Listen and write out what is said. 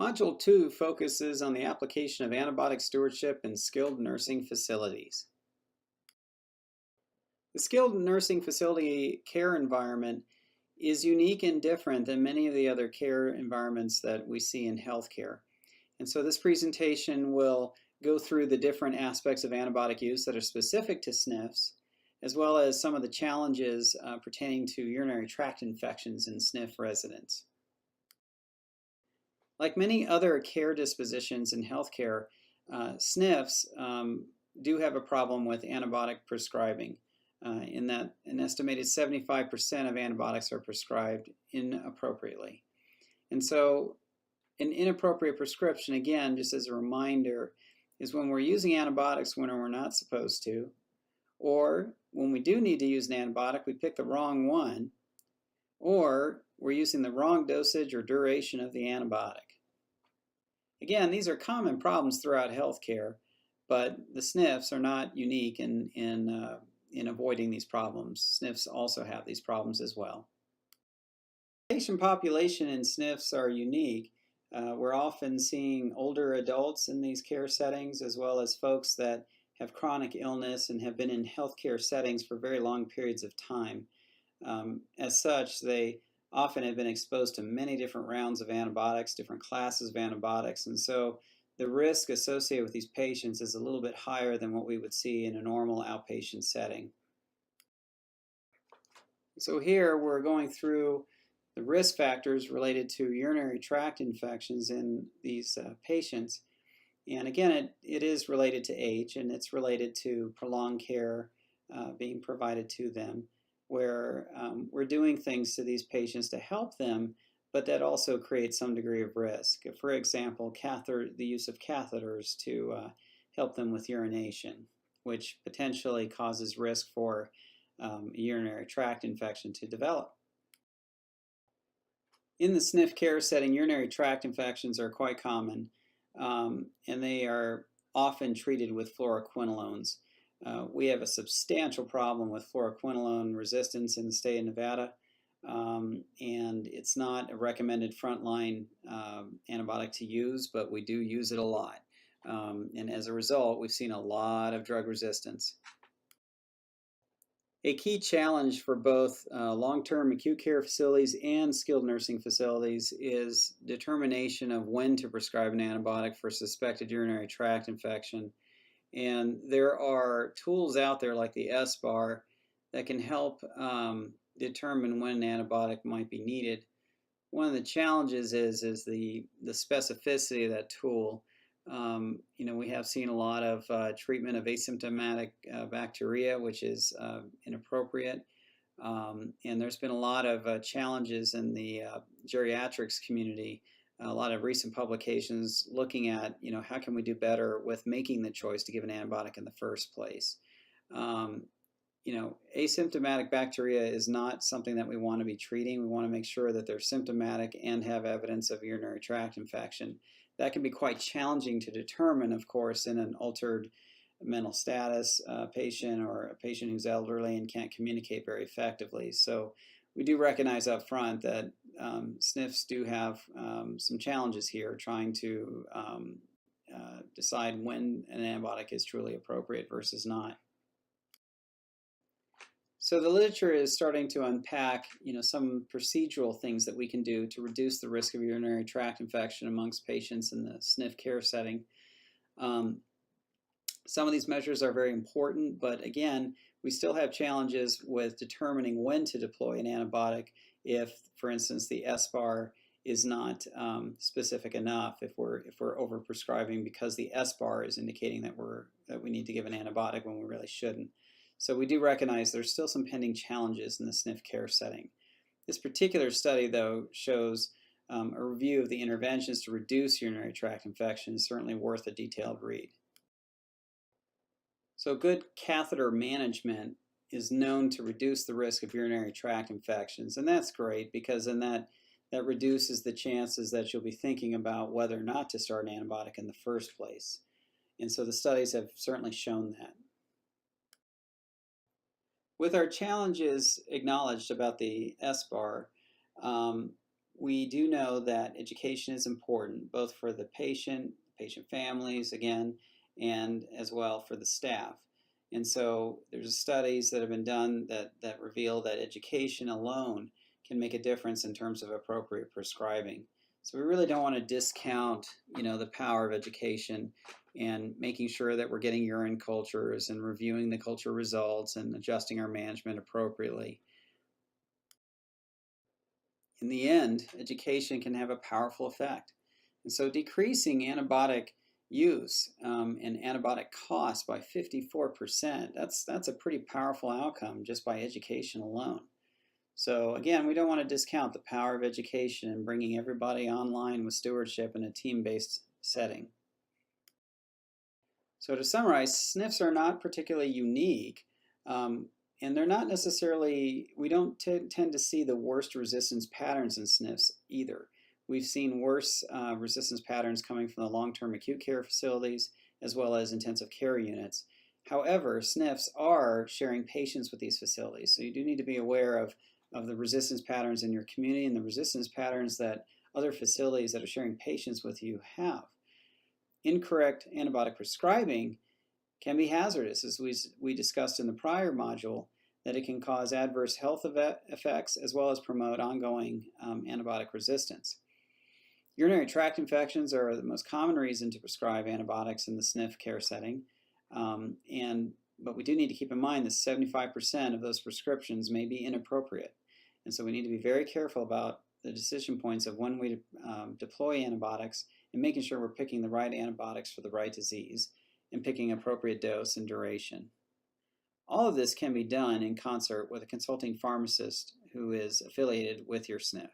Module 2 focuses on the application of antibiotic stewardship in skilled nursing facilities. The skilled nursing facility care environment is unique and different than many of the other care environments that we see in healthcare. And so this presentation will go through the different aspects of antibiotic use that are specific to SNFs, as well as some of the challenges pertaining to urinary tract infections in SNF residents. Like many other care dispositions in healthcare, SNFs do have a problem with antibiotic prescribing, in that an estimated 75% of antibiotics are prescribed inappropriately. And so an inappropriate prescription, again, just as a reminder, is when we're using antibiotics when we're not supposed to, or when we do need to use an antibiotic, we pick the wrong one, or we're using the wrong dosage or duration of the antibiotic. Again, these are common problems throughout healthcare, but the SNFs are not unique in avoiding these problems. SNFs also have these problems as well. Patient population in SNFs are unique. We're often seeing older adults in these care settings, as well as folks that have chronic illness and have been in healthcare settings for very long periods of time. As such, they often have been exposed to many different rounds of antibiotics, different classes of antibiotics, and so the risk associated with these patients is a little bit higher than what we would see in a normal outpatient setting. So here we're going through the risk factors related to urinary tract infections in these patients. And again, it is related to age, and it's related to prolonged care being provided to them, where we're doing things to these patients to help them, but that also creates some degree of risk. For example, the use of catheters to help them with urination, which potentially causes risk for a urinary tract infection to develop. In the SNF care setting, urinary tract infections are quite common, and they are often treated with fluoroquinolones. We have a substantial problem with fluoroquinolone resistance in the state of Nevada, and it's not a recommended frontline antibiotic to use, but we do use it a lot. And as a result, we've seen a lot of drug resistance. A key challenge for both long-term acute care facilities and skilled nursing facilities is determination of when to prescribe an antibiotic for suspected urinary tract infection. And there are tools out there like the SBAR that can help determine when an antibiotic might be needed. One of the challenges is the specificity of that tool. We have seen a lot of treatment of asymptomatic bacteria, which is inappropriate. And there's been a lot of challenges in the geriatrics community. A lot of recent publications looking at, how can we do better with making the choice to give an antibiotic in the first place. Asymptomatic bacteria is not something that we want to be treating. We want to make sure that they're symptomatic and have evidence of urinary tract infection. That can be quite challenging to determine, of course, in an altered mental status patient or a patient who's elderly and can't communicate very effectively. So we do recognize up front that SNFs do have some challenges here trying to decide when an antibiotic is truly appropriate versus not. So the literature is starting to unpack, some procedural things that we can do to reduce the risk of urinary tract infection amongst patients in the SNF care setting. Some of these measures are very important, but again, we still have challenges with determining when to deploy an antibiotic if, for instance, the SBAR is not specific enough, if we're overprescribing because the SBAR is indicating that we need to give an antibiotic when we really shouldn't. So we do recognize there's still some pending challenges in the SNF care setting. This particular study, though, shows a review of the interventions to reduce urinary tract infection is certainly worth a detailed read. So good catheter management is known to reduce the risk of urinary tract infections, and that's great because then that reduces the chances that you'll be thinking about whether or not to start an antibiotic in the first place. And so the studies have certainly shown that. With our challenges acknowledged about the SBAR, we do know that education is important, both for the patient families, again, and as well for the staff. And so there's studies that have been done that reveal that education alone can make a difference in terms of appropriate prescribing. So we really don't want to discount, the power of education and making sure that we're getting urine cultures and reviewing the culture results and adjusting our management appropriately. In the end, education can have a powerful effect. And so decreasing antibiotic use and antibiotic costs by 54%, that's a pretty powerful outcome just by education alone. So again, we don't want to discount the power of education and bringing everybody online with stewardship in a team-based setting. So to summarize, SNFs are not particularly unique, and they're not necessarily, we don't tend to see the worst resistance patterns in SNFs either. We've seen worse resistance patterns coming from the long-term acute care facilities as well as intensive care units. However, SNFs are sharing patients with these facilities, so you do need to be aware of the resistance patterns in your community and the resistance patterns that other facilities that are sharing patients with you have. Incorrect antibiotic prescribing can be hazardous, as we discussed in the prior module, that it can cause adverse health effects as well as promote ongoing antibiotic resistance. Urinary tract infections are the most common reason to prescribe antibiotics in the SNF care setting, but we do need to keep in mind that 75% of those prescriptions may be inappropriate. And so we need to be very careful about the decision points of when we deploy antibiotics and making sure we're picking the right antibiotics for the right disease and picking appropriate dose and duration. All of this can be done in concert with a consulting pharmacist who is affiliated with your SNF.